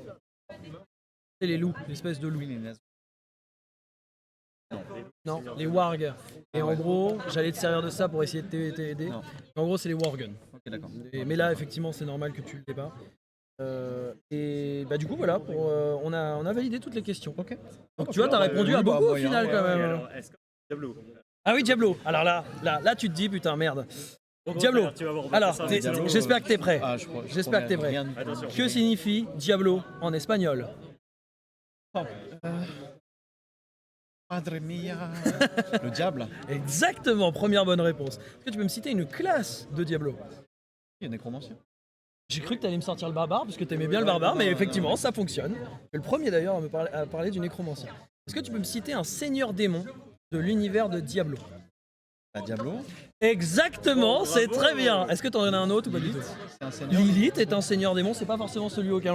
Speaker 2: C'est les loups, l'espèce de loup.
Speaker 4: Oui, les nazis.
Speaker 2: Non, les wargs. Et
Speaker 4: Ah
Speaker 2: en
Speaker 4: ouais.
Speaker 2: gros, j'allais te servir de ça pour essayer de t'aider.
Speaker 4: Non.
Speaker 2: En gros, c'est les warguns.
Speaker 4: Ok, d'accord.
Speaker 2: Mais là, effectivement, c'est normal que tu l'aies pas. Et bah du coup, voilà, on a validé toutes les questions.
Speaker 4: Ok.
Speaker 2: Donc tu vois, t'as répondu à
Speaker 4: oui, bah,
Speaker 2: beaucoup au
Speaker 4: moyen,
Speaker 2: final
Speaker 4: ouais,
Speaker 2: quand
Speaker 5: Et
Speaker 2: même.
Speaker 5: alors, est-ce que Diablo?
Speaker 2: Ah oui, Diablo. Alors là, tu te dis putain merde. Donc Diablo.
Speaker 5: Tu vas voir, on va
Speaker 2: Alors,
Speaker 5: faire ça.
Speaker 2: t'es-
Speaker 4: Diablo,
Speaker 2: j'espère que t'es prêt.
Speaker 4: Ah,
Speaker 2: J'espère que t'es prêt.
Speaker 4: Rien du tout.
Speaker 5: Attention.
Speaker 2: Que signifie Diablo en espagnol?
Speaker 4: Madre mia. Le diable.
Speaker 2: Exactement, première bonne réponse. Est-ce que tu peux me citer une classe de Diablo?
Speaker 4: Il y a nécromancien.
Speaker 2: J'ai cru que t'allais me sortir le barbare parce que t'aimais bien le barbare, mais effectivement ça fonctionne. Le premier d'ailleurs à parler du nécromancien. Est-ce que tu peux me citer un seigneur démon de l'univers de Diablo?
Speaker 4: La Diablo.
Speaker 2: Exactement, c'est très bien. Est-ce que t'en as un autre ou pas du tout?
Speaker 4: C'est un seigneur.
Speaker 2: Lilith est un seigneur démon, c'est pas forcément celui auquel